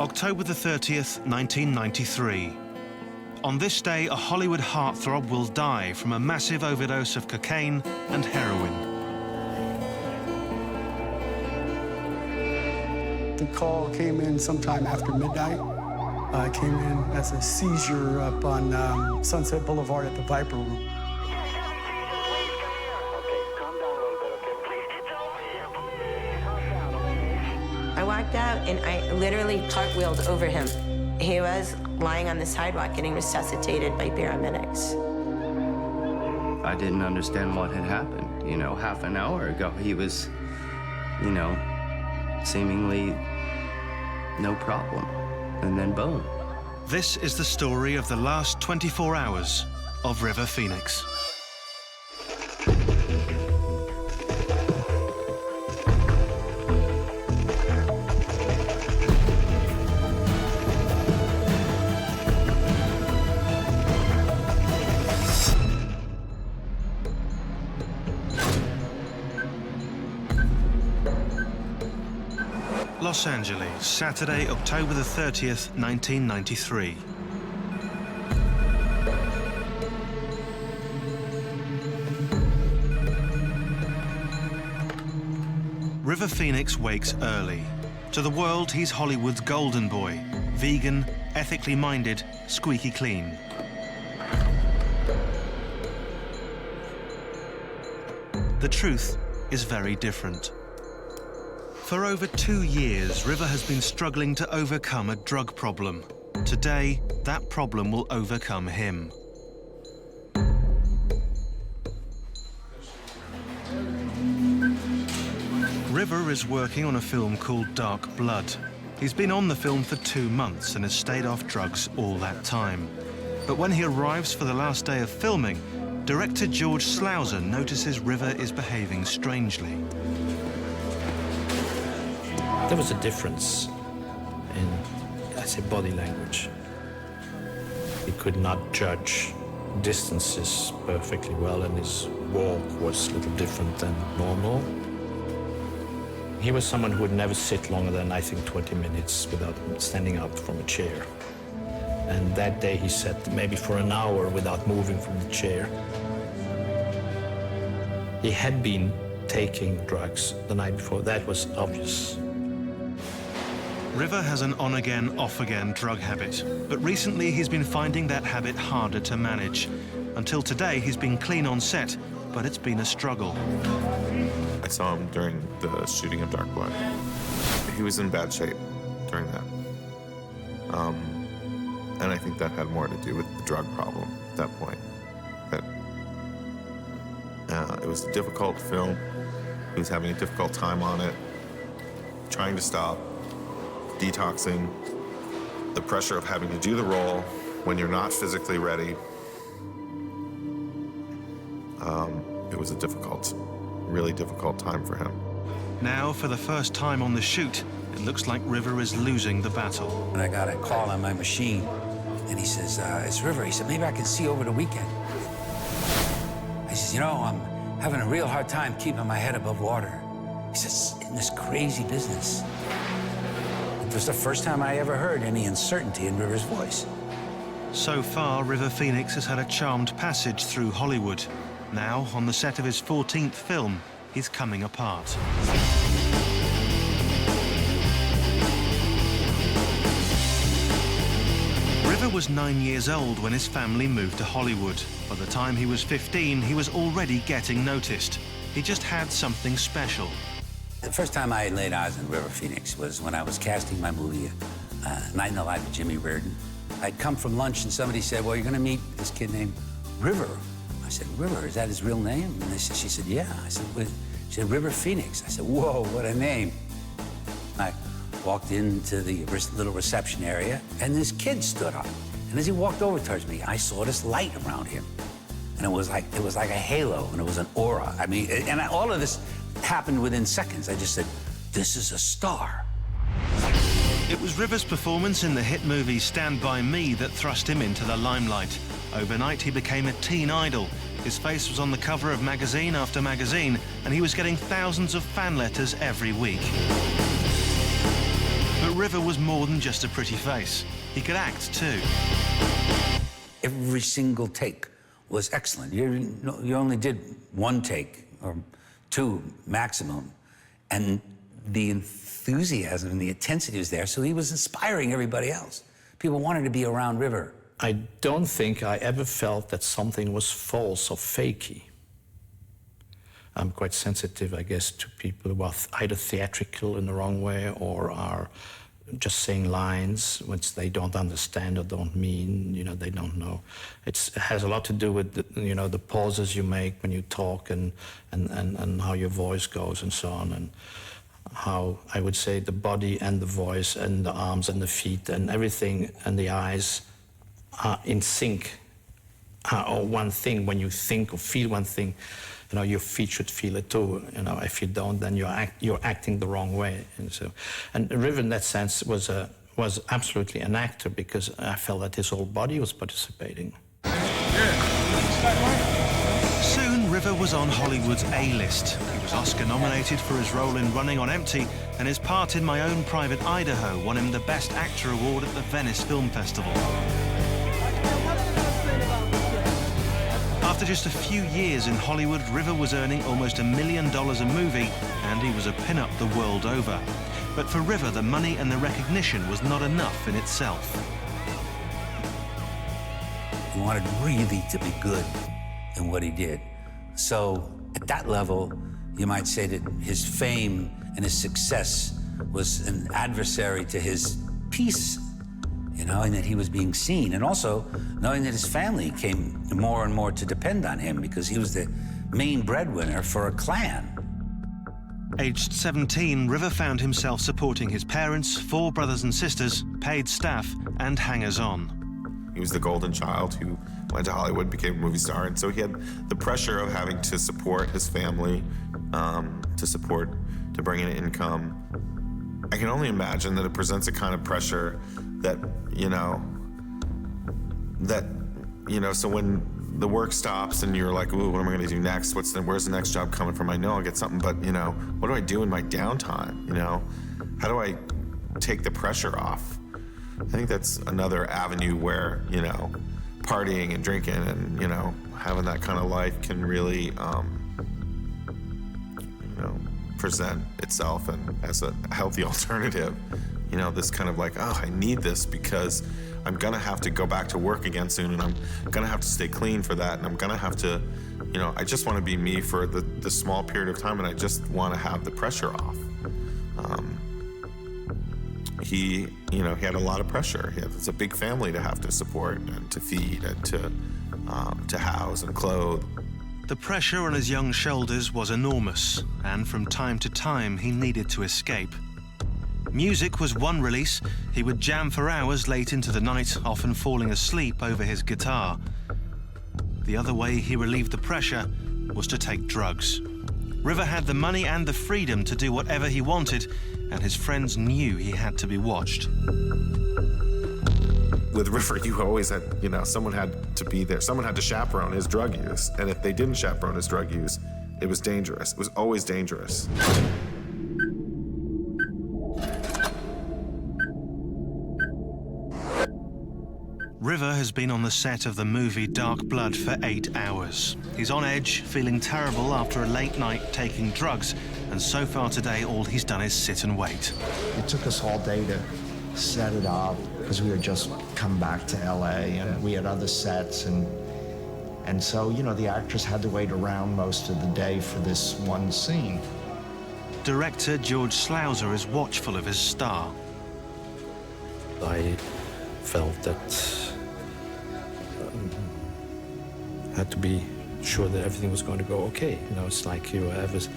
October the 30th, 1993. On this day, a Hollywood heartthrob will die from a massive overdose of cocaine and heroin. The call came in sometime after midnight. It came in as a seizure up on Sunset Boulevard at the Viper Room. I walked out and I literally cartwheeled over him. He was lying on the sidewalk getting resuscitated by paramedics. I didn't understand what had happened. You know, half an hour ago, he was, you know, seemingly no problem. And then boom. This is the story of the last 24 hours of River Phoenix. Los Angeles, Saturday, October the 30th, 1993. River Phoenix wakes early. To the world, he's Hollywood's golden boy. Vegan, ethically minded, squeaky clean. The truth is very different. For over 2 years, River has been struggling to overcome a drug problem. Today, that problem will overcome him. River is working on a film called Dark Blood. He's been on the film for 2 months and has stayed off drugs all that time. But when he arrives for the last day of filming, director George Slauser notices River is behaving strangely. There was a difference in, I say, body language. He could not judge distances perfectly well, and his walk was a little different than normal. He was someone who would never sit longer than, I think, 20 minutes without standing up from a chair. And that day he sat maybe for an hour without moving from the chair. He had been taking drugs the night before. That was obvious. River has an on-again, off-again drug habit, but recently he's been finding that habit harder to manage. Until today, he's been clean on set, but it's been a struggle. I saw him during the shooting of Dark Blood. He was in bad shape during that. And I think that had more to do with the drug problem at that point. That it was a difficult film. He was having a difficult time on it, trying to stop, detoxing, the pressure of having to do the role when you're not physically ready. It was a difficult, really difficult time for him. Now, for the first time on the shoot, it looks like River is losing the battle. And I got a call on my machine, and he says, it's River. He said, maybe I can see you over the weekend. I says, you know, I'm having a real hard time keeping my head above water. He says, in this crazy business. It was the first time I ever heard any uncertainty in River's voice. So far, River Phoenix has had a charmed passage through Hollywood. Now, on the set of his 14th film, he's coming apart. River was 9 years old when his family moved to Hollywood. By the time he was 15, he was already getting noticed. He just had something special. The first time I laid eyes on River Phoenix was when I was casting my movie, Night in the Life of Jimmy Reardon. I'd come from lunch and somebody said, well, you're gonna meet this kid named River. I said, River, is that his real name? And she said, yeah. I said, she said, River Phoenix. I said, whoa, what a name. I walked into the little reception area, and this kid stood up. And as he walked over towards me, I saw this light around him. And it was like a halo, and it was an aura. I mean, all of this happened within seconds. I just said, this is a star. It was River's performance in the hit movie Stand By Me that thrust him into the limelight. Overnight, he became a teen idol. His face was on the cover of magazine after magazine, and he was getting thousands of fan letters every week. But River was more than just a pretty face. He could act too. Every single take was excellent. You only did one take, or two maximum, and the enthusiasm and the intensity was there, so he was inspiring everybody else. People wanted to be around River. I don't think I ever felt that something was false or fakey. I'm quite sensitive, I guess, to people who are either theatrical in the wrong way or are just saying lines which they don't understand or don't mean, they don't know. It has a lot to do with, the pauses you make when you talk and how your voice goes and so on, and how, I would say, the body and the voice and the arms and the feet and everything and the eyes are in sync, or one thing. When you think or feel one thing, your feet should feel it too. If you don't, then you're acting the wrong way. And River, in that sense, was absolutely an actor, because I felt that his whole body was participating. Soon, River was on Hollywood's A-list. He was Oscar-nominated for his role in Running on Empty, and his part in My Own Private Idaho won him the Best Actor award at the Venice Film Festival. After just a few years in Hollywood, River was earning almost $1 million a movie, and he was a pin-up the world over. But for River, the money and the recognition was not enough in itself. He wanted really to be good in what he did. So at that level, you might say that his fame and his success was an adversary to his peace, and that he was being seen. And also knowing that his family came more and more to depend on him, because he was the main breadwinner for a clan. Aged 17, River found himself supporting his parents, 4 brothers and sisters, paid staff, and hangers-on. He was the golden child who went to Hollywood, became a movie star, and so he had the pressure of having to support his family, to bring in income. I can only imagine that it presents a kind of pressure that, so when the work stops and you're like, ooh, what am I gonna do next? Where's the next job coming from? I know I'll get something, but, what do I do in my downtime? How do I take the pressure off? I think that's another avenue where, partying and drinking and, having that kind of life can really, present itself and as a healthy alternative. This kind of like, oh, I need this because I'm gonna have to go back to work again soon, and I'm gonna have to stay clean for that, and I'm gonna have to, I just want to be me for the small period of time, and I just want to have the pressure off. He had a lot of pressure. It's a big family to have to support and to feed and to house and clothe. The pressure on his young shoulders was enormous, and from time to time he needed to escape. Music was one release. He would jam for hours late into the night, often falling asleep over his guitar. The other way he relieved the pressure was to take drugs. River had the money and the freedom to do whatever he wanted, and his friends knew he had to be watched. With River, you always had, someone had to be there. Someone had to chaperone his drug use. And if they didn't chaperone his drug use, it was dangerous. It was always dangerous. River has been on the set of the movie Dark Blood for 8 hours. He's on edge, feeling terrible after a late night taking drugs, and so far today, all he's done is sit and wait. It took us all day to set it up, because we had just come back to LA and we had other sets, and so, the actors had to wait around most of the day for this one scene. Director George Slouser is watchful of his star. I felt that I had to be sure that everything was going to go okay. It's like it's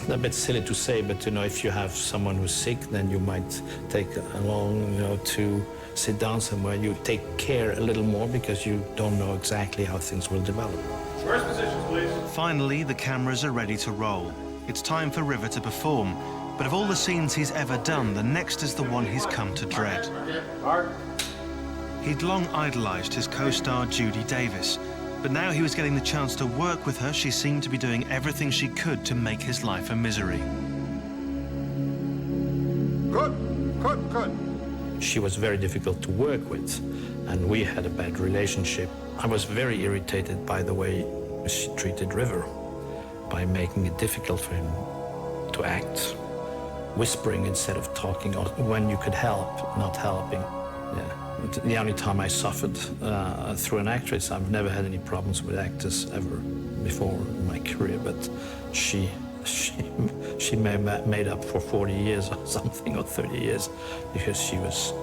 a bit silly to say, but if you have someone who's sick, then you might take along, to sit down somewhere. You take care a little more because you don't know exactly how things will develop. First positions, please. Finally, the cameras are ready to roll. It's time for River to perform. But of all the scenes he's ever done, the next is the one he's come to dread. He'd long idolized his co-star Judy Davis, but now he was getting the chance to work with her. She seemed to be doing everything she could to make his life a misery. Good. She was very difficult to work with, and we had a bad relationship. I was very irritated by the way she treated River, by making it difficult for him to act, whispering instead of talking, or when you could help, not helping. Yeah. The only time I suffered through an actress, I've never had any problems with actors ever before in my career, but she made up for 40 years or something, or 30 years, because she was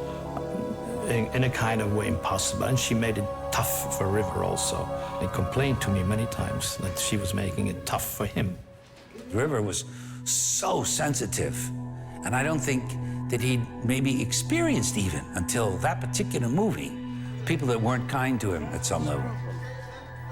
in a kind of way impossible, and she made it tough for River also. He complained to me many times that she was making it tough for him. River was so sensitive, and I don't think that he'd maybe experienced even until that particular movie, people that weren't kind to him at some level.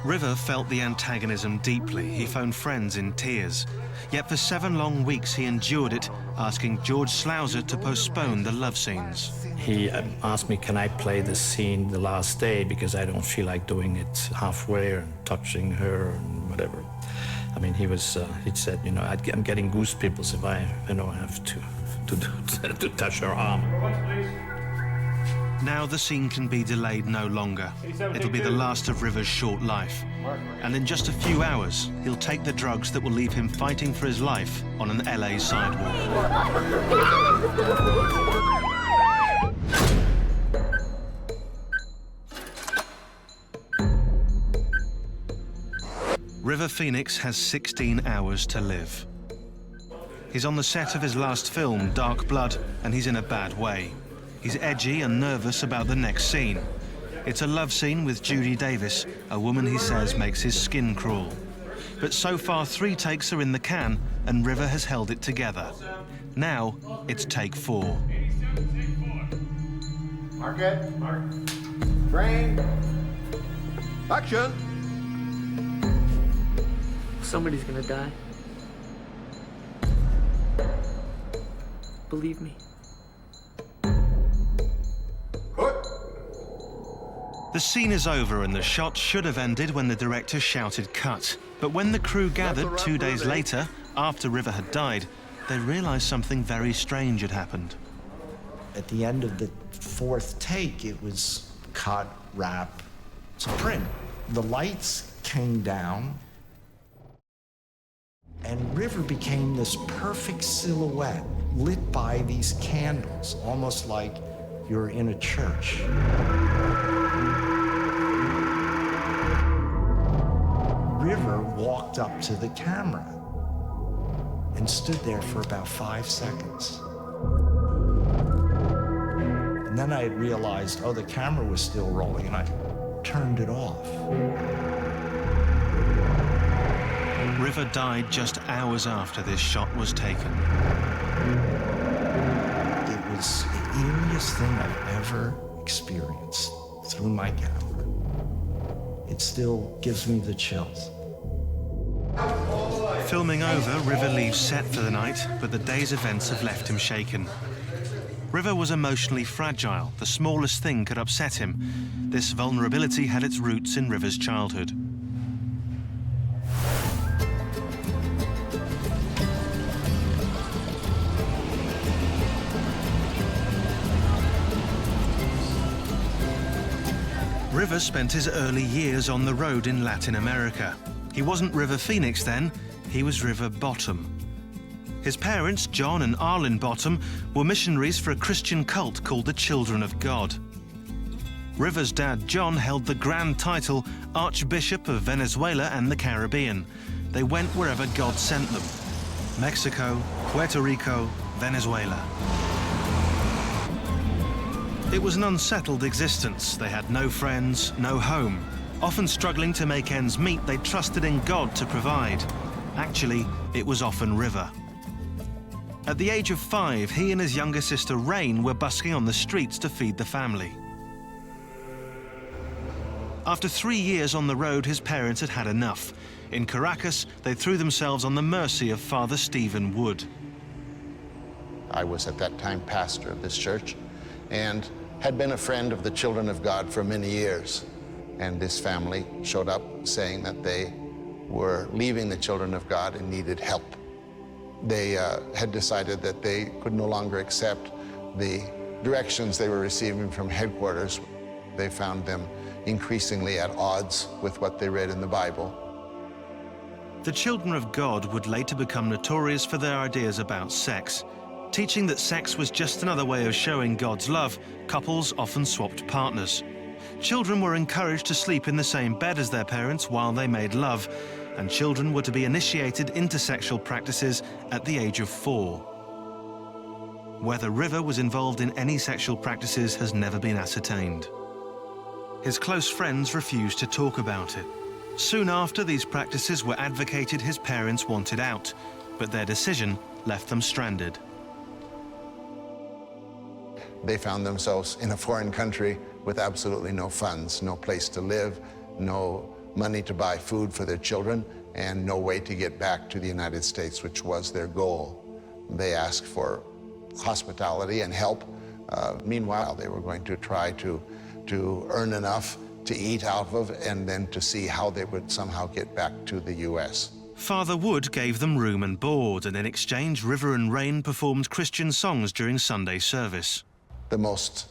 River felt the antagonism deeply. He phoned friends in tears. Yet for 7 long weeks he endured it, asking George Slouser to postpone the love scenes. He asked me, can I play this scene the last day, because I don't feel like doing it halfway and touching her and whatever. I mean, he said, you know, I'm getting goosebumps if I have to touch her arm. Now the scene can be delayed no longer. It'll be the last of River's short life. And in just a few hours, he'll take the drugs that will leave him fighting for his life on an LA sidewalk. River Phoenix has 16 hours to live. He's on the set of his last film, Dark Blood, and he's in a bad way. He's edgy and nervous about the next scene. It's a love scene with Judy Davis, a woman he says makes his skin crawl. But so far 3 takes are in the can, and River has held it together. Now it's take 4. Mark it. Mark. Frame. Action. Somebody's gonna die. Believe me. The scene is over and the shot should have ended when the director shouted cut. But when the crew gathered 2 days later, after River had died, they realized something very strange had happened. At the end of the 4th take, it was cut, wrap, to print. The lights came down, and River became this perfect silhouette, lit by these candles, almost like you're in a church. River walked up to the camera and stood there for about 5 seconds. And then I realized, oh, the camera was still rolling, and I turned it off. River died just hours after this shot was taken. It was the eeriest thing I've ever experienced through my camera. It still gives me the chills. Filming over, River leaves set for the night, but the day's events have left him shaken. River was emotionally fragile. The smallest thing could upset him. This vulnerability had its roots in River's childhood. River spent his early years on the road in Latin America. He wasn't River Phoenix then, he was River Bottom. His parents, John and Arlen Bottom, were missionaries for a Christian cult called the Children of God. River's dad, John, held the grand title Archbishop of Venezuela and the Caribbean. They went wherever God sent them. Mexico, Puerto Rico, Venezuela. It was an unsettled existence. They had no friends, no home. Often struggling to make ends meet, they trusted in God to provide. Actually, it was often River. At the age of 5, he and his younger sister Rain were busking on the streets to feed the family. After 3 years on the road, his parents had had enough. In Caracas, they threw themselves on the mercy of Father Stephen Wood. I was at that time pastor of this church and had been a friend of the Children of God for many years. And this family showed up saying that they were leaving the Children of God and needed help. They had decided that they could no longer accept the directions they were receiving from headquarters, they found them increasingly at odds with what they read in the Bible. The Children of God would later become notorious for their ideas about sex. Teaching that sex was just another way of showing God's love, couples often swapped partners. Children were encouraged to sleep in the same bed as their parents while they made love, and children were to be initiated into sexual practices at the age of 4. Whether River was involved in any sexual practices has never been ascertained. His close friends refused to talk about it. Soon after these practices were advocated, his parents wanted out, but their decision left them stranded. They found themselves in a foreign country with absolutely no funds, no place to live, no money to buy food for their children, and no way to get back to the United States, which was their goal. They asked for hospitality and help. Meanwhile, they were going to try to earn enough to eat out of and then to see how they would somehow get back to the U.S. Father Wood gave them room and board, and in exchange, River and Rain performed Christian songs during Sunday service. The most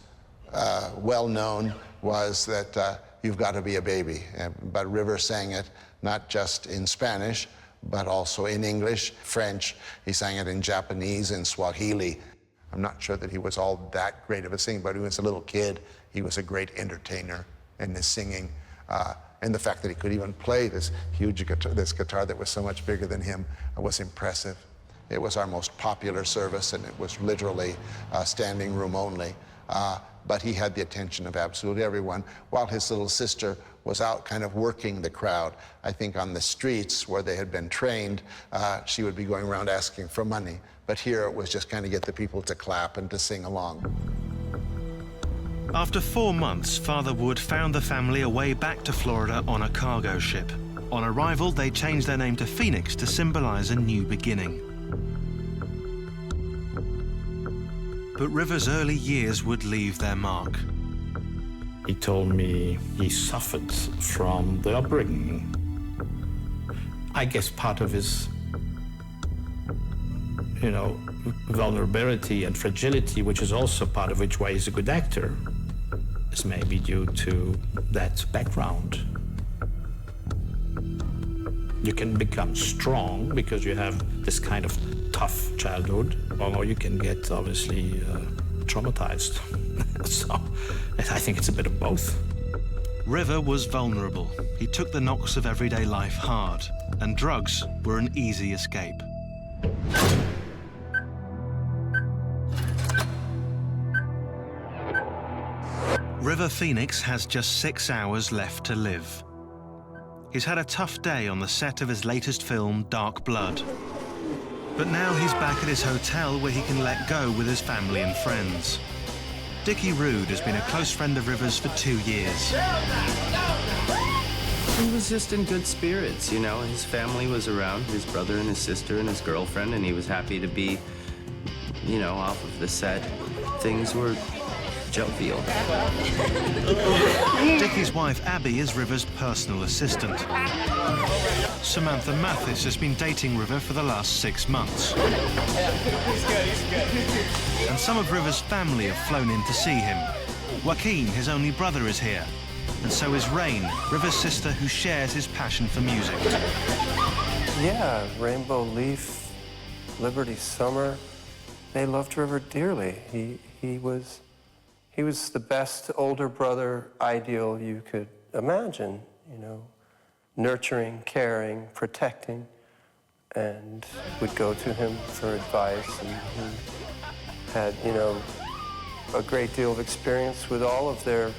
well-known was that You've Got to Be a Baby, but River sang it not just in Spanish, but also in English, French. He sang it in Japanese and Swahili. I'm not sure that he was all that great of a singer, but he was a little kid. He was a great entertainer in his singing. And the fact that he could even play this huge guitar, this guitar that was so much bigger than him, was impressive. It was our most popular service, and it was literally standing room only. But he had the attention of absolutely everyone, while his little sister was out kind of working the crowd. I think on the streets where they had been trained, she would be going around asking for money. But here it was just kind of get the people to clap and to sing along. After 4 months, Father Wood found the family a way back to Florida on a cargo ship. On arrival, they changed their name to Phoenix to symbolize a new beginning. But River's early years would leave their mark. He told me he suffered from the upbringing. I guess part of his, vulnerability and fragility, which is also part of which why he's a good actor, is maybe due to that background. You can become strong because you have this kind of tough childhood, or you can get obviously traumatized. So I think it's a bit of both. River was vulnerable. He took the knocks of everyday life hard, and drugs were an easy escape. River Phoenix has just 6 hours left to live. He's had a tough day on the set of his latest film, Dark Blood. But now he's back at his hotel where he can let go with his family and friends. Dickie Rude has been a close friend of River's for 2 years. He was just in good spirits, His family was around, his brother and his sister and his girlfriend, and he was happy to be, off of the set. Things were jovial. Dickie's wife, Abby, is River's personal assistant. Samantha Mathis has been dating River for the last 6 months. And some of River's family have flown in to see him. Joaquin, his only brother, is here. And so is Rain, River's sister, who shares his passion for music. Yeah, Rainbow Leaf, Liberty Summer, they loved River dearly. He was the best older brother ideal you could imagine, nurturing, caring, protecting, and would go to him for advice. And he had, a great deal of experience with all of their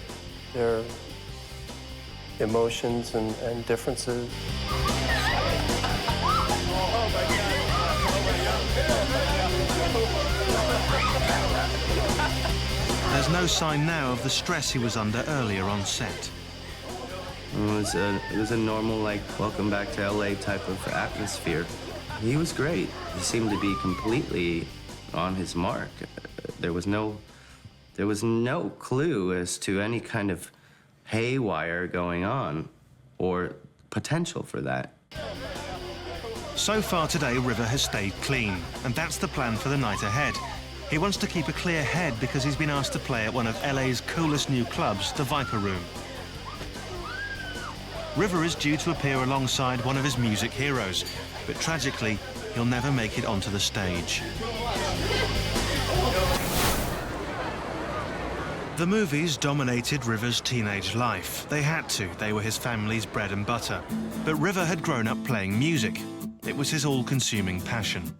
emotions and differences. There's no sign now of the stress he was under earlier on set. It was a normal, welcome back to LA type of atmosphere. He was great. He seemed to be completely on his mark. There was no clue as to any kind of haywire going on or potential for that. So far today, River has stayed clean, and that's the plan for the night ahead. He wants to keep a clear head because he's been asked to play at one of LA's coolest new clubs, the Viper Room. River is due to appear alongside one of his music heroes, but tragically, he'll never make it onto the stage. The movies dominated River's teenage life. They had to. They were his family's bread and butter. But River had grown up playing music. It was his all-consuming passion.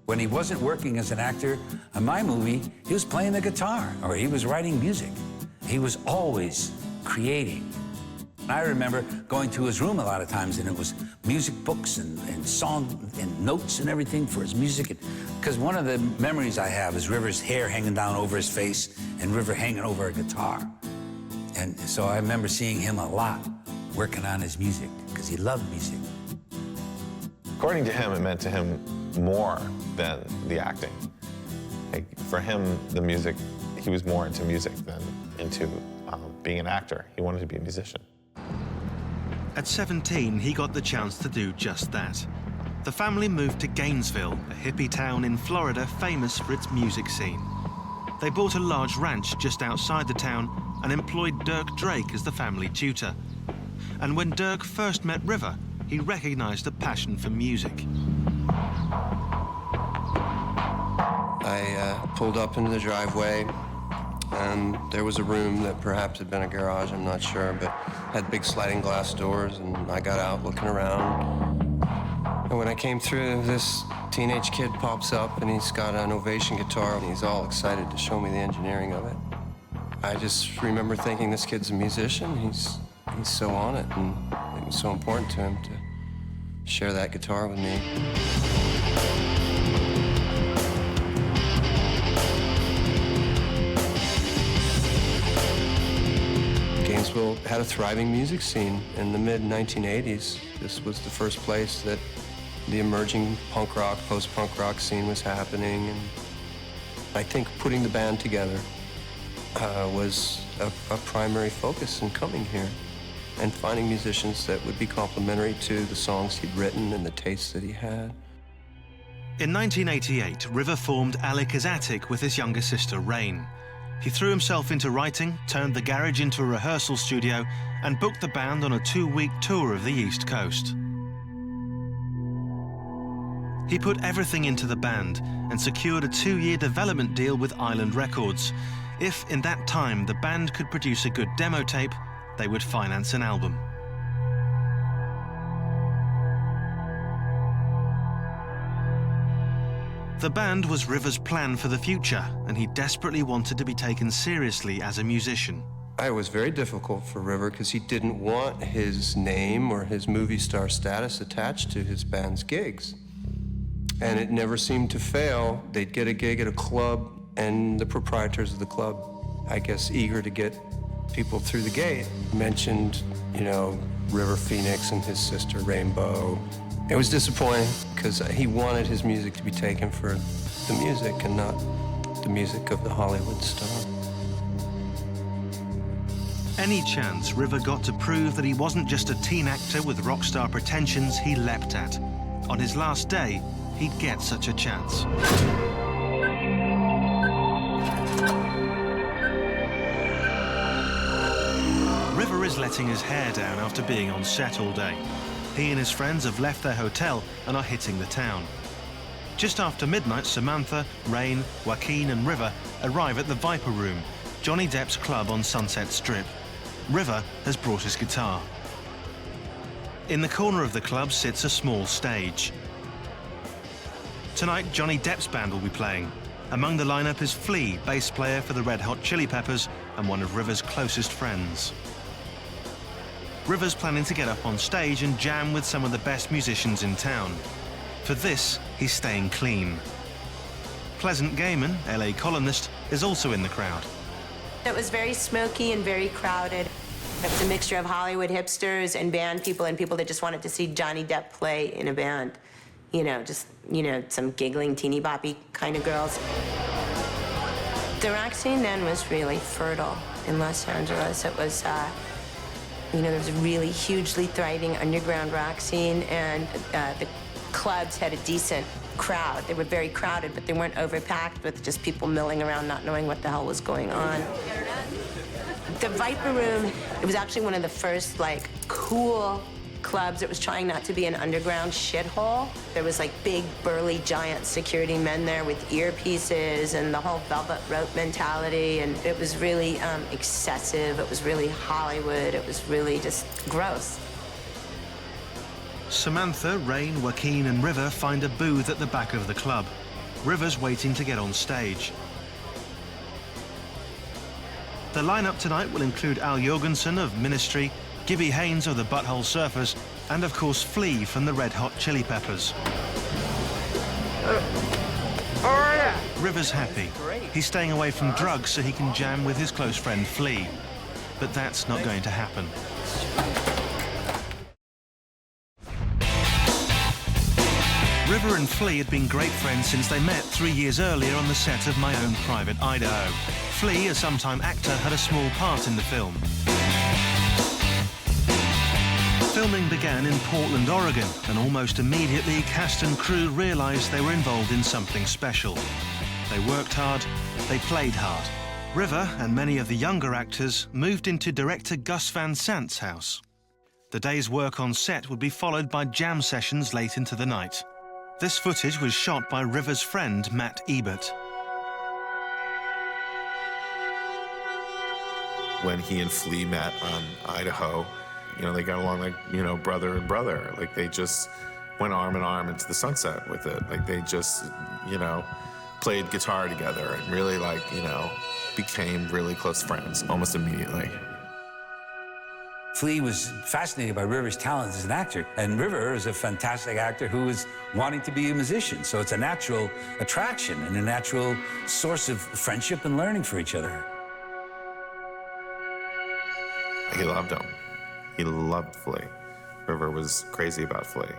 When he wasn't working as an actor on my movie, he was playing the guitar or he was writing music. He was always creating. I remember going to his room a lot of times, and it was music books and song and notes and everything for his music. Because one of the memories I have is River's hair hanging down over his face and River hanging over a guitar. And so I remember seeing him a lot working on his music because he loved music. According to him, it meant to him more than the acting. Like, for him, the music, he was more into music than into being an actor. He wanted to be a musician. At 17, he got the chance to do just that. The family moved to Gainesville, a hippie town in Florida famous for its music scene. They bought a large ranch just outside the town and employed Dirk Drake as the family tutor. And when Dirk first met River, he recognized a passion for music. I pulled up into the driveway, and there was a room that perhaps had been a garage, I'm not sure, but had big sliding glass doors, and I got out looking around. And when I came through, this teenage kid pops up, and he's got an Ovation guitar, and he's all excited to show me the engineering of it. I just remember thinking, this kid's a musician, he's so on it, and it was so important to him to share that guitar with me. Gainesville had a thriving music scene in the mid-1980s. This was the first place that the emerging punk rock, post-punk rock scene was happening. And I think putting the band together was a primary focus in coming here and finding musicians that would be complementary to the songs he'd written and the tastes that he had. In 1988, River formed Alika's Attic with his younger sister, Rain. He threw himself into writing, turned the garage into a rehearsal studio, and booked the band on a 2-week tour of the East Coast. He put everything into the band and secured a 2-year development deal with Island Records. If, in that time, the band could produce a good demo tape, they would finance an album. The band was River's plan for the future, and he desperately wanted to be taken seriously as a musician. It was very difficult for River because he didn't want his name or his movie star status attached to his band's gigs. And it never seemed to fail. They'd get a gig at a club, and the proprietors of the club, I guess eager to get people through the gate, mentioned, you know, River Phoenix and his sister Rainbow. It was disappointing because he wanted his music to be taken for the music and not the music of the Hollywood star. Any chance River got to prove that he wasn't just a teen actor with rock star pretensions, he leapt at. On his last day, he'd get such a chance. River is letting his hair down after being on set all day. He and his friends have left their hotel and are hitting the town. Just after midnight, Samantha, Rain, Joaquin and River arrive at the Viper Room, Johnny Depp's club on Sunset Strip. River has brought his guitar. In the corner of the club sits a small stage. Tonight, Johnny Depp's band will be playing. Among the lineup is Flea, bass player for the Red Hot Chili Peppers and one of River's closest friends. River's planning to get up on stage and jam with some of the best musicians in town. For this, he's staying clean. Pleasant Gaiman, LA columnist, is also in the crowd. It was very smoky and very crowded. It was a mixture of Hollywood hipsters and band people and people that just wanted to see Johnny Depp play in a band. You know, just, you know, some giggling, teeny boppy kind of girls. The rock scene then was really fertile in Los Angeles. It was, you know, there was a really hugely thriving underground rock scene, and the clubs had a decent crowd. They were very crowded, but they weren't overpacked with just people milling around not knowing what the hell was going on. The Viper Room, it was actually one of the first, like, cool clubs. It was trying not to be an underground shithole. There was, like, big, burly, giant security men there with earpieces and the whole velvet rope mentality, and it was really excessive. It was really Hollywood. It was really just gross. Samantha, Rain, Joaquin and River find a booth at the back of the club. River's waiting to get on stage. The lineup tonight will include Al Jorgensen of Ministry, Gibby Haynes of the Butthole Surfers, and of course Flea from the Red Hot Chili Peppers. River's happy. He's staying away from drugs so he can jam with his close friend Flea. But that's not going to happen. River and Flea had been great friends since they met 3 years earlier on the set of My Own Private Idaho. Flea, a sometime actor, had a small part in the film. Filming began in Portland, Oregon, and almost immediately cast and crew realized they were involved in something special. They worked hard, they played hard. River and many of the younger actors moved into director Gus Van Sant's house. The day's work on set would be followed by jam sessions late into the night. This footage was shot by River's friend, Matt Ebert. When he and Flea met on Idaho, you know, they got along like, you know, brother and brother. Like, they just went arm in arm into the sunset with it. Like, they just, you know, played guitar together and really, like, you know, became really close friends almost immediately. Flea was fascinated by River's talent as an actor, and River is a fantastic actor who is wanting to be a musician, so it's a natural attraction and a natural source of friendship and learning for each other. He loved him. He loved Flea. River was crazy about Flea.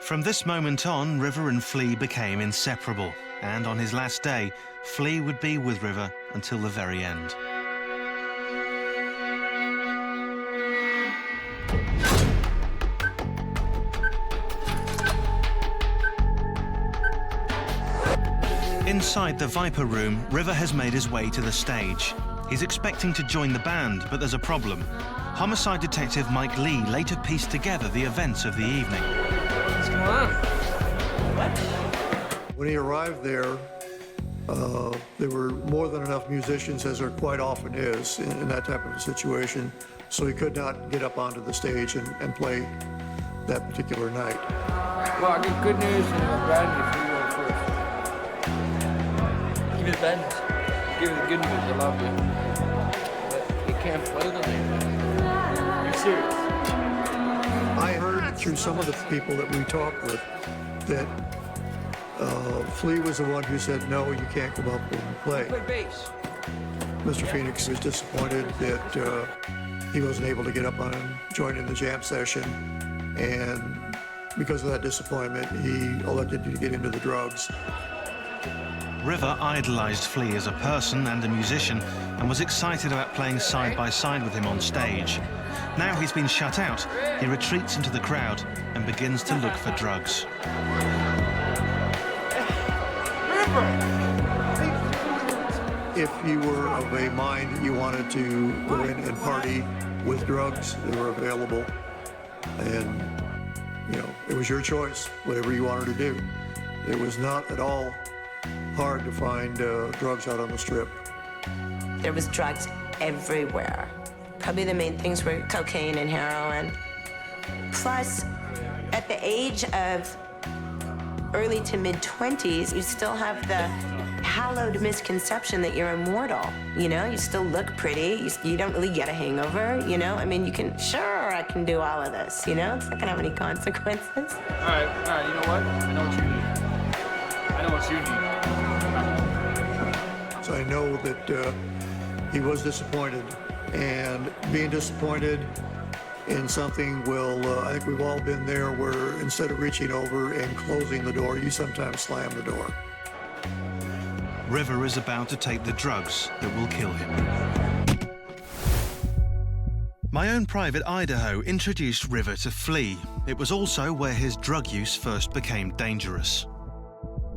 From this moment on, River and Flea became inseparable, and on his last day, Flea would be with River until the very end. Inside the Viper Room, River has made his way to the stage. He's expecting to join the band, but there's a problem. Homicide detective Mike Lee later pieced together the events of the evening. What's going on? When he arrived there were more than enough musicians, as there quite often is in that type of a situation, so he could not get up onto the stage and play that particular night. Well, I get good news and bad news. You go first. Give me the bad news. Give me the good news. I love you. But you can't play the night. You're serious. I heard through some of the people that we talked with that Flea was the one who said, no, you can't come up and play. Play bass. Mr. Phoenix was disappointed that he wasn't able to get up on and join in the jam session, and because of that disappointment, he elected to get into the drugs. River idolized Flea as a person and a musician and was excited about playing side by side with him on stage. Now he's been shut out, he retreats into the crowd and begins to look for drugs. If you were of a mind that you wanted to go in and party with drugs, they were available. And, you know, it was your choice, whatever you wanted to do. It was not at all hard to find drugs out on the Strip. There was drugs everywhere. Probably the main things were cocaine and heroin. Plus, at the age of early to mid-20s, you still have the hallowed misconception that you're immortal. You know, you still look pretty. You don't really get a hangover, you know? I mean, you can, sure, I can do all of this, you know? It's not gonna have any consequences. All right, you know what? I know what you need. I know what you need. So I know that he was disappointed, and being disappointed in something I think we've all been there, where instead of reaching over and closing the door, you sometimes slam the door. River is about to take the drugs that will kill him. My Own Private Idaho introduced River to Flea. It was also where his drug use first became dangerous.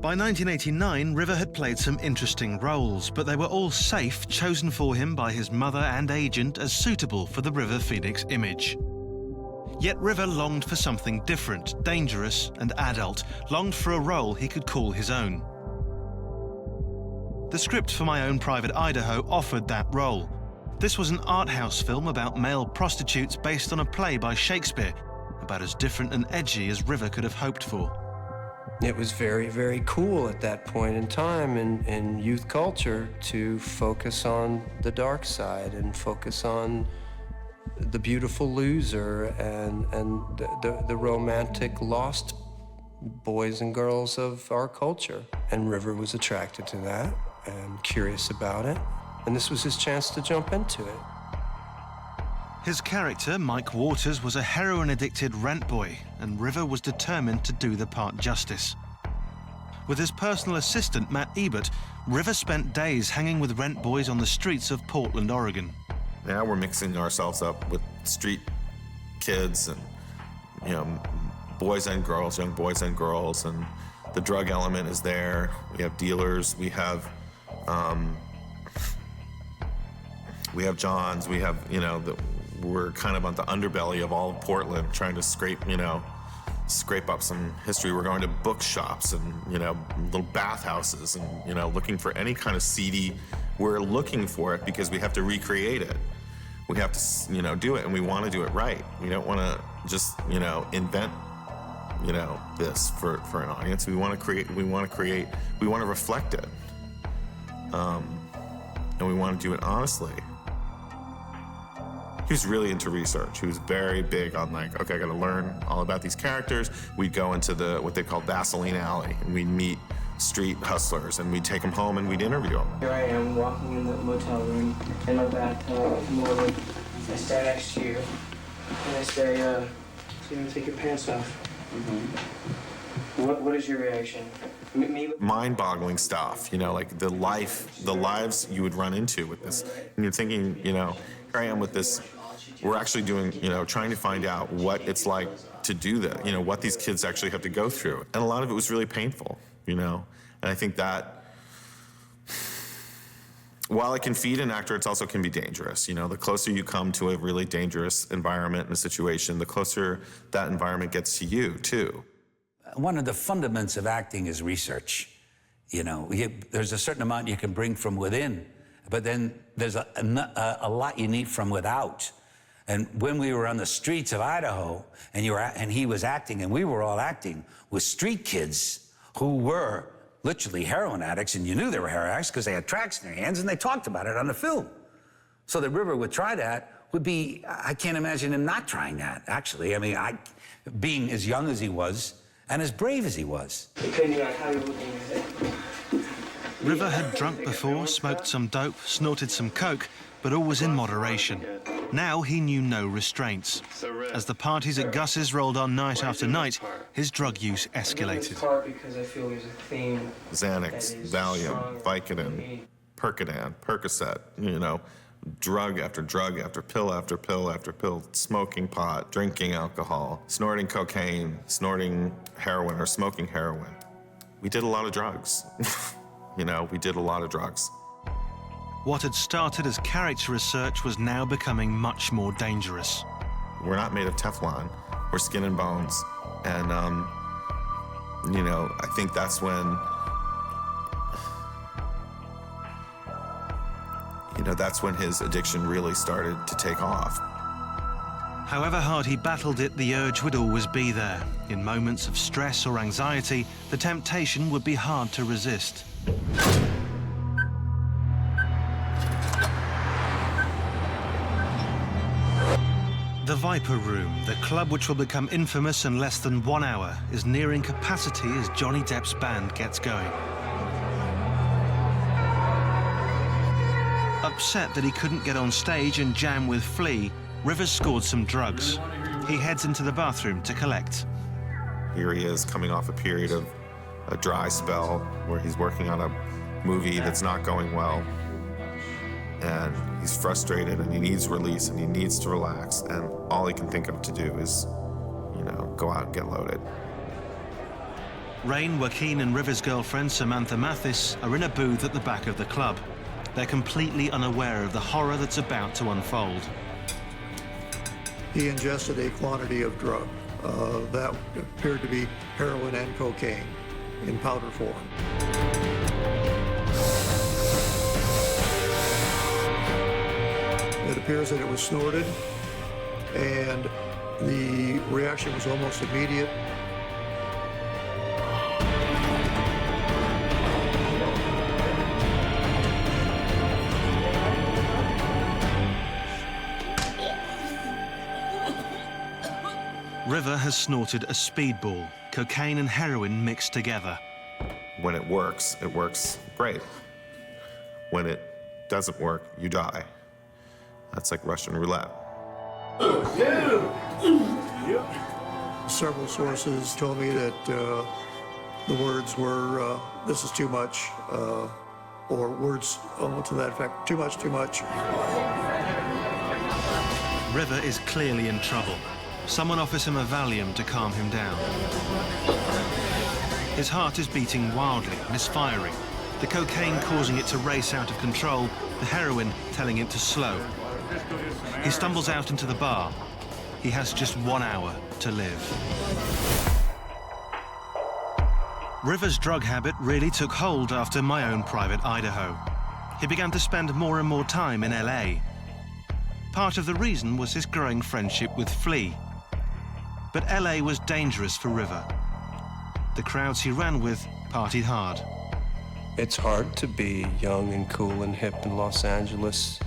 By 1989, River had played some interesting roles, but they were all safe, chosen for him by his mother and agent as suitable for the River Phoenix image. Yet River longed for something different, dangerous and adult, longed for a role he could call his own. The script for My Own Private Idaho offered that role. This was an art house film about male prostitutes based on a play by Shakespeare, about as different and edgy as River could have hoped for. It was very, very cool at that point in time in youth culture to focus on the dark side and focus on the beautiful loser and the romantic lost boys and girls of our culture. And River was attracted to that and curious about it. And this was his chance to jump into it. His character, Mike Waters, was a heroin-addicted rent boy, and River was determined to do the part justice. With his personal assistant, Matt Ebert, River spent days hanging with rent boys on the streets of Portland, Oregon. Now we're mixing ourselves up with street kids and, you know, boys and girls, young boys and girls, and the drug element is there. We have dealers, we have Johns, we have, you know, we're kind of on the underbelly of all of Portland, trying to scrape up some history. We're going to bookshops and, you know, little bathhouses and, you know, looking for any kind of seedy. We're looking for it because we have to recreate it. We have to, you know, do it, and we want to do it right. We don't want to just, you know, invent, you know, this for an audience. We want to create, we want to reflect it. And we want to do it honestly. He was really into research. He was very big on, like, okay, I got to learn all about these characters. We'd go into what they call Vaseline Alley, and we'd meet street hustlers, and we'd take them home and we'd interview them. Here I am walking in the motel room in my bathtub. Morning. I stand next to you, and I say, so you're gonna take your pants off. Mm-hmm. What is your reaction? Mind-boggling stuff, you know, like the lives you would run into with this. And you're thinking, you know, here I am with this. We're actually doing, you know, trying to find out what it's like to do that, you know, what these kids actually have to go through. And a lot of it was really painful, you know. And I think that while it can feed an actor, it also can be dangerous. You know, the closer you come to a really dangerous environment and a situation, the closer that environment gets to you, too. One of the fundamentals of acting is research. You know, there's a certain amount you can bring from within, but then there's a lot you need from without. And when we were on the streets of Idaho, and he was acting, and we were all acting with street kids who were literally heroin addicts, and you knew they were heroin addicts because they had tracks in their hands, and they talked about it on the film. So that River would try that would be, I can't imagine him not trying that, actually. I mean, being as young as he was, and as brave as he was. River had drunk before, smoked some dope, snorted some coke, but always in moderation. Now he knew no restraints. As the parties at Gus's rolled on night after night, his drug use escalated. Because I feel there's a theme. Xanax, Valium, Vicodin, Percodan, Percocet, you know, drug after drug after pill after pill after pill, smoking pot, drinking alcohol, snorting cocaine, snorting heroin or smoking heroin. We did a lot of drugs. You know, we did a lot of drugs. What had started as character research was now becoming much more dangerous. We're not made of Teflon. We're skin and bones. And, you know, I think that's when, you know, that's when his addiction really started to take off. However hard he battled it, the urge would always be there. In moments of stress or anxiety, the temptation would be hard to resist. The Viper Room, the club which will become infamous in less than 1 hour, is nearing capacity as Johnny Depp's band gets going. Upset that he couldn't get on stage and jam with Flea, Rivers scored some drugs. He heads into the bathroom to collect. Here he is coming off a period of a dry spell where he's working on a movie that's not going well. And he's frustrated and he needs release and he needs to relax. And all he can think of to do is, you know, go out and get loaded. Rain, Joaquin and River's girlfriend Samantha Mathis are in a booth at the back of the club. They're completely unaware of the horror that's about to unfold. He ingested a quantity of drug that appeared to be heroin and cocaine in powder form. It appears that it was snorted, and the reaction was almost immediate. River has snorted a speedball, cocaine and heroin mixed together. When it works great. When it doesn't work, you die. That's like Russian roulette. Several sources told me that the words were, this is too much, or words to that effect, too much, too much. River is clearly in trouble. Someone offers him a Valium to calm him down. His heart is beating wildly, misfiring. The cocaine causing it to race out of control, the heroin telling it to slow. He stumbles out into the bar. He has just 1 hour to live. River's drug habit really took hold after My Own Private Idaho. He began to spend more and more time in LA. Part of the reason was his growing friendship with Flea. But LA was dangerous for River. The crowds he ran with partied hard. It's hard to be young and cool and hip in Los Angeles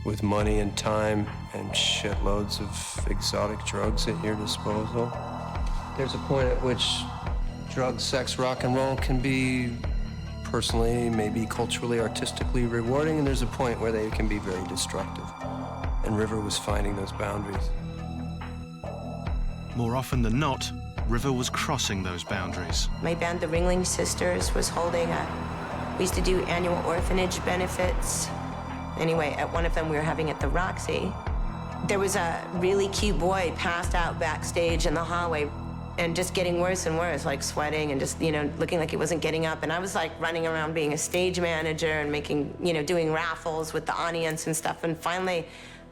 with money and time and shitloads of exotic drugs at your disposal. There's a point at which drugs, sex, rock and roll can be personally, maybe culturally, artistically rewarding, and there's a point where they can be very destructive. And River was finding those boundaries. More often than not, River was crossing those boundaries. My band, the Ringling Sisters, was holding we used to do annual orphanage benefits. Anyway, at one of them we were having at the Roxy. There was a really cute boy passed out backstage in the hallway and just getting worse and worse, like sweating and just, looking like he wasn't getting up. And I was like running around being a stage manager and making, doing raffles with the audience and stuff. And finally,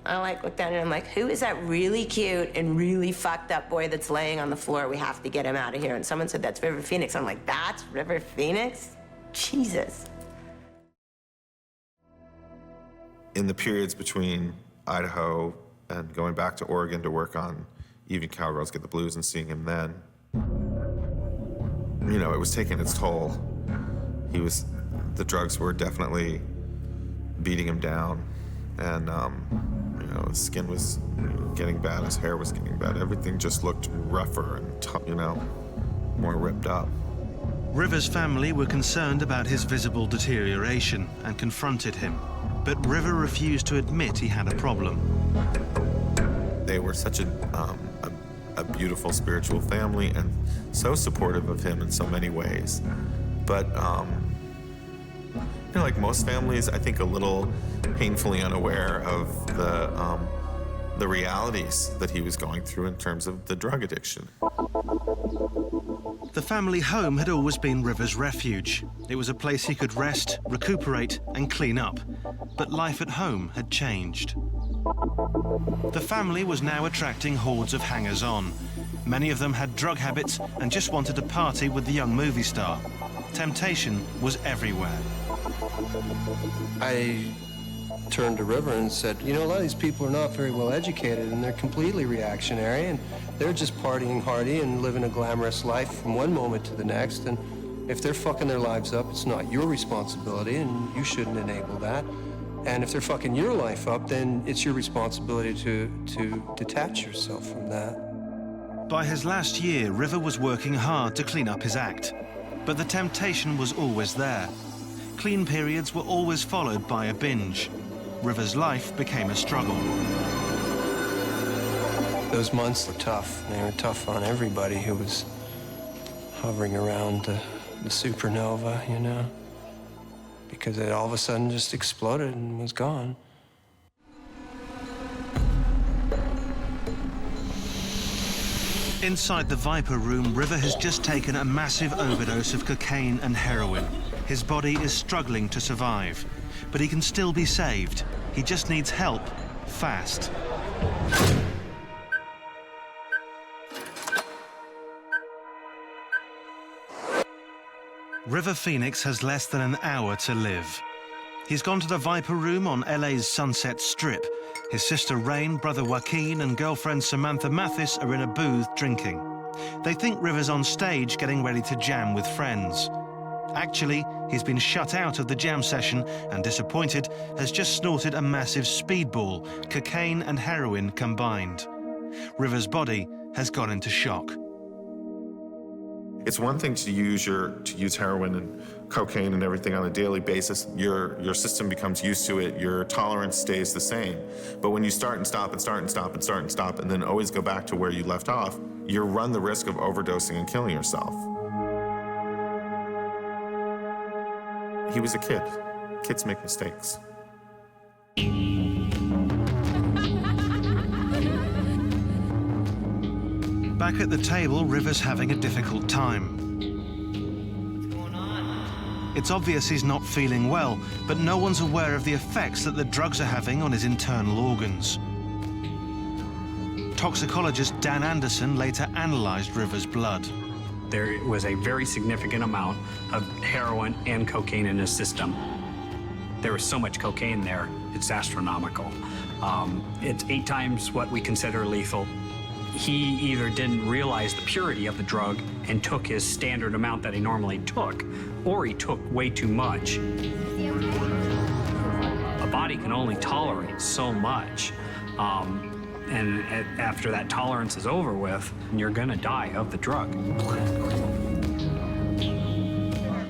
I looked down and I'm like, who is that really cute and really fucked up boy that's laying on the floor? We have to get him out of here. And someone said, that's River Phoenix. I'm like, that's River Phoenix? Jesus. In the periods between Idaho and going back to Oregon to work on Even Cowgirls Get the Blues and seeing him then, it was taking its toll. The drugs were definitely beating him down. And, his skin was getting bad, his hair was getting bad. Everything just looked rougher and, more ripped up. River's family were concerned about his visible deterioration and confronted him. But River refused to admit he had a problem. They were such a beautiful spiritual family and so supportive of him in so many ways. But, like most families, I think a little painfully unaware of the realities that he was going through in terms of the drug addiction. The family home had always been River's refuge. It was a place he could rest, recuperate, and clean up. But life at home had changed. The family was now attracting hordes of hangers-on. Many of them had drug habits and just wanted to party with the young movie star. Temptation was everywhere. I turned to River and said, a lot of these people are not very well educated and they're completely reactionary and they're just partying hardy and living a glamorous life from one moment to the next. And if they're fucking their lives up, it's not your responsibility and you shouldn't enable that. And if they're fucking your life up, then it's your responsibility to detach yourself from that. By his last year, River was working hard to clean up his act. But the temptation was always there. Clean periods were always followed by a binge. River's life became a struggle. Those months were tough. They were tough on everybody who was hovering around the supernova, because it all of a sudden just exploded and was gone. Inside the Viper room, River has just taken a massive overdose of cocaine and heroin. His body is struggling to survive, but he can still be saved. He just needs help, fast. River Phoenix has less than an hour to live. He's gone to the Viper room on LA's Sunset Strip. His sister Rain, brother Joaquin and girlfriend Samantha Mathis are in a booth drinking. They think River's on stage getting ready to jam with friends. Actually, he's been shut out of the jam session and, disappointed, has just snorted a massive speedball, cocaine and heroin combined. River's body has gone into shock. It's one thing to use heroin and cocaine and everything on a daily basis. Your system becomes used to it. Your tolerance stays the same. But when you start and stop and start and stop and start and stop and then always go back to where you left off, you run the risk of overdosing and killing yourself. He was a kid. Kids make mistakes. Back at the table, River's having a difficult time. It's obvious he's not feeling well, but no one's aware of the effects that the drugs are having on his internal organs. Toxicologist Dan Anderson later analyzed River's blood. There was a very significant amount of heroin and cocaine in his system. There was so much cocaine there, it's astronomical. It's 8 times what we consider lethal. He either didn't realize the purity of the drug and took his standard amount that he normally took, or he took way too much. A body can only tolerate so much. And after that tolerance is over with, you're gonna die of the drug.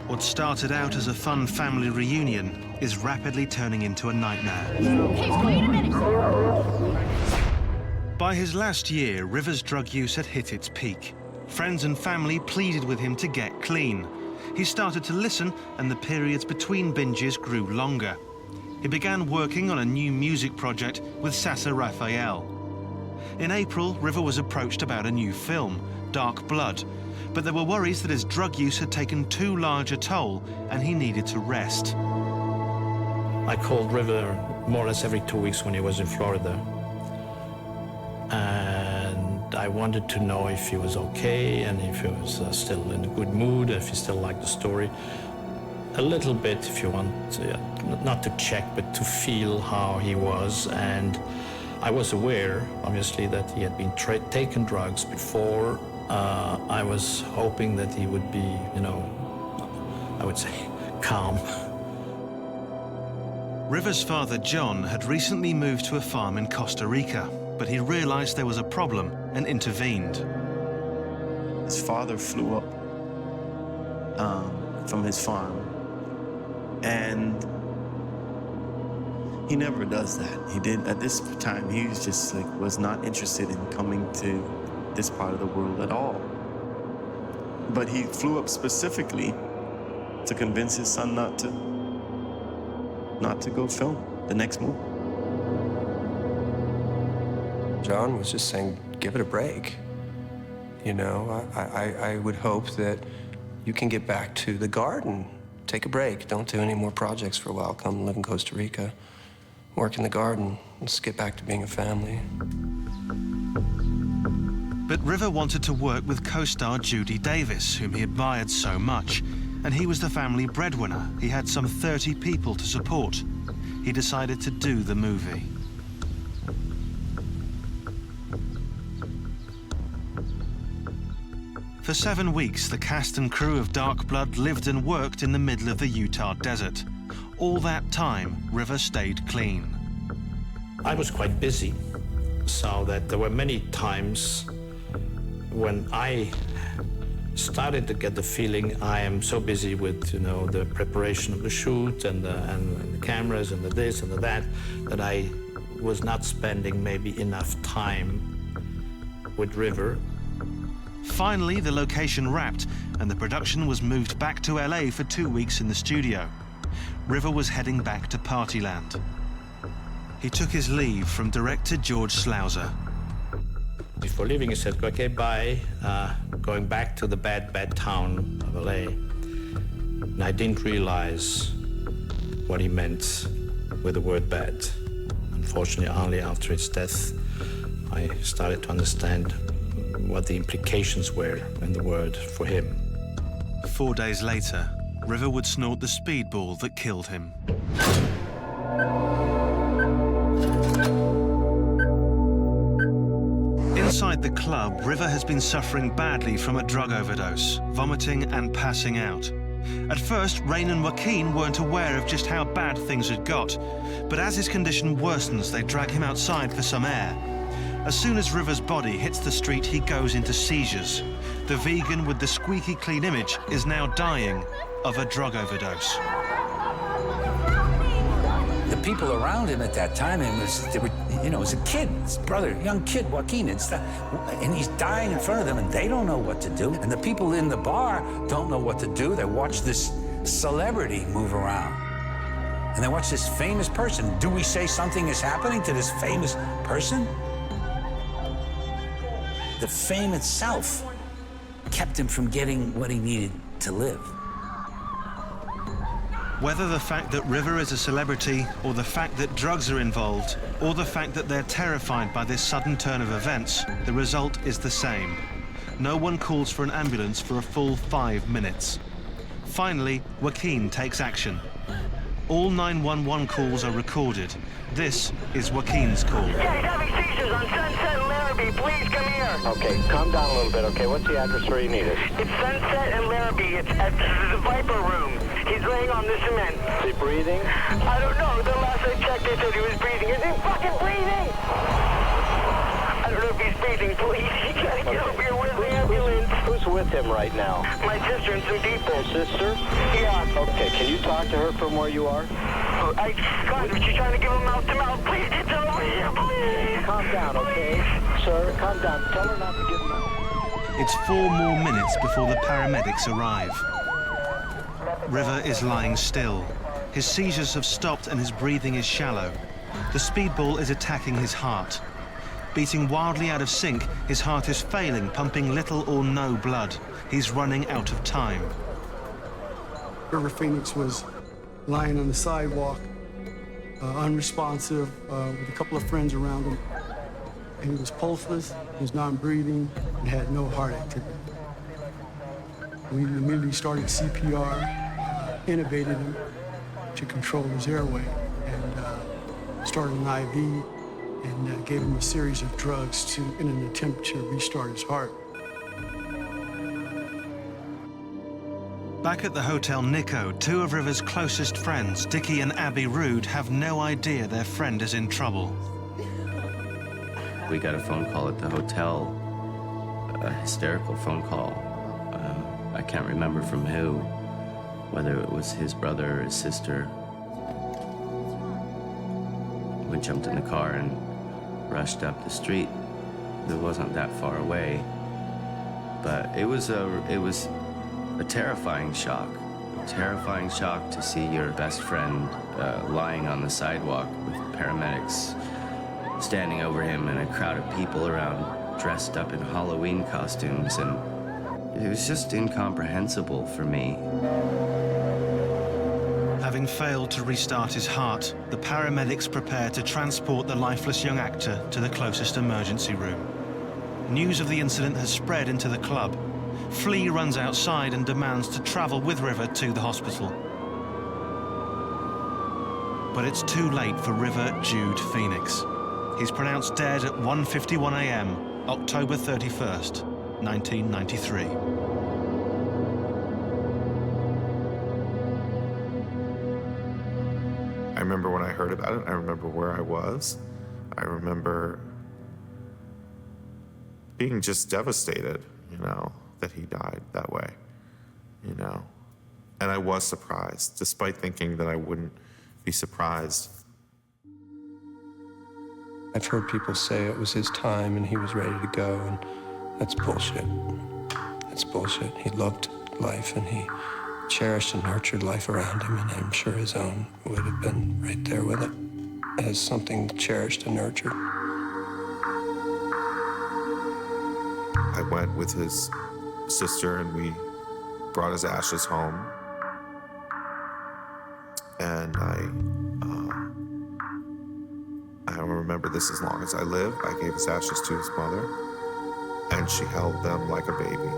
What started out as a fun family reunion is rapidly turning into a nightmare. Hey, wait a minute. By his last year, River's drug use had hit its peak. Friends and family pleaded with him to get clean. He started to listen, and the periods between binges grew longer. He began working on a new music project with Sasa Raphael. In April, River was approached about a new film, Dark Blood, but there were worries that his drug use had taken too large a toll and he needed to rest. I called River more or less every 2 weeks when he was in Florida. And I wanted to know if he was okay and if he was still in a good mood, if he still liked the story. A little bit, if you want, not to check, but to feel how he was. And I was aware, obviously, that he had been taken drugs before. I was hoping that he would be, I would say, calm. River's father, John, had recently moved to a farm in Costa Rica, but he realized there was a problem and intervened. His father flew up from his farm, and he never does that. He didn't, at this time, he was just was not interested in coming to this part of the world at all. But he flew up specifically to convince his son not to go film the next movie. John was just saying, give it a break. I would hope that you can get back to the garden. Take a break. Don't do any more projects for a while. Come live in Costa Rica. Work in the garden. Let's get back to being a family. But River wanted to work with co-star Judy Davis, whom he admired so much. And he was the family breadwinner. He had some 30 people to support. He decided to do the movie. For 7 weeks, the cast and crew of Dark Blood lived and worked in the middle of the Utah desert. All that time, River stayed clean. I was quite busy, so that there were many times when I started to get the feeling I am so busy with, the preparation of the shoot and the cameras and the this and the that I was not spending maybe enough time with River. Finally, the location wrapped, and the production was moved back to LA for 2 weeks in the studio. River was heading back to Partyland. He took his leave from director George Slauser. Before leaving, he said, okay, bye. Going back to the bad town of LA. And I didn't realize what he meant with the word bad. Unfortunately, only after his death, I started to understand what the implications were in the word for him. 4 days later, River would snort the speedball that killed him. Inside the club, River has been suffering badly from a drug overdose, vomiting and passing out. At first, Rain and Joaquin weren't aware of just how bad things had got, but as his condition worsens, they drag him outside for some air. As soon as River's body hits the street, he goes into seizures. The vegan with the squeaky clean image is now dying of a drug overdose. The people around him at that time, it was a kid, his brother, young kid, Joaquin, and he's dying in front of them, and they don't know what to do. And the people in the bar don't know what to do. They watch this celebrity move around, and they watch this famous person. Do we say something is happening to this famous person? The fame itself kept him from getting what he needed to live. Whether the fact that River is a celebrity, or the fact that drugs are involved, or the fact that they're terrified by this sudden turn of events, the result is the same. No one calls for an ambulance for a full 5 minutes. Finally, Joaquin takes action. All 911 calls are recorded. This is Joaquin's call. Yeah, he's having seizures on Sunset and Larrabee. Please come here. Okay, calm down a little bit, okay? What's the address where you need it? It's Sunset and Larrabee. It's at the Viper Room. He's laying on the cement. Is he breathing? I don't know. The last I checked, they said he was breathing. Is he fucking breathing? I don't know if he's breathing. Please, you gotta get over here. Where's the ambulance? Who's with him right now? My sister and some people. Sister? Yeah. Okay, can you talk to her from where you are? God, she's trying to give him mouth to mouth. Please get over here, please. Calm down, okay? Sir, calm down. Tell her not to give him mouth. It's 4 more minutes before the paramedics arrive. River is lying still. His seizures have stopped and his breathing is shallow. The speedball is attacking his heart. Beating wildly out of sync, his heart is failing, pumping little or no blood. He's running out of time. River Phoenix was lying on the sidewalk, unresponsive, with a couple of friends around him. And he was pulseless, he was non-breathing, and had no heart activity. We immediately started CPR, intubated him to control his airway, and started an IV, and gave him a series of drugs in an attempt to restart his heart. Back at the Hotel Nico, 2 of River's closest friends, Dickie and Abby Rood, have no idea their friend is in trouble. We got a phone call at the hotel, a hysterical phone call. I can't remember from who, whether it was his brother or his sister. We jumped in the car and rushed up the street. It wasn't that far away, but it was a terrifying shock. A terrifying shock to see your best friend lying on the sidewalk with paramedics standing over him and a crowd of people around dressed up in Halloween costumes, and it was just incomprehensible for me. Having failed to restart his heart, the paramedics prepare to transport the lifeless young actor to the closest emergency room. News of the incident has spread into the club. Flea runs outside and demands to travel with River to the hospital. But it's too late for River Jude Phoenix. He's pronounced dead at 1:51 a.m., October 31st, 1993. I remember when I heard about it, I remember where I was. I remember being just devastated, that he died that way, And I was surprised, despite thinking that I wouldn't be surprised. I've heard people say it was his time and he was ready to go, and that's bullshit. That's bullshit. He loved life and he cherished and nurtured life around him, and I'm sure his own would have been right there with it as something cherished and nurtured. I went with his sister and we brought his ashes home. And I remember this as long as I live. I gave his ashes to his mother, and she held them like a baby.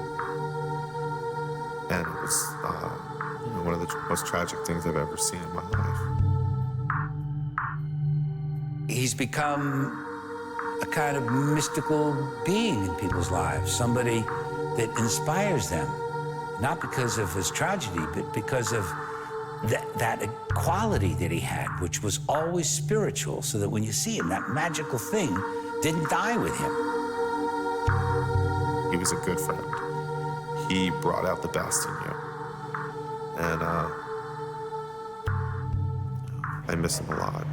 And it was one of the most tragic things I've ever seen in my life. He's become a kind of mystical being in people's lives, somebody that inspires them, not because of his tragedy, but because of that quality that he had, which was always spiritual, so that when you see him, that magical thing didn't die with him. He was a good friend. He brought out the best in you. And I miss him a lot.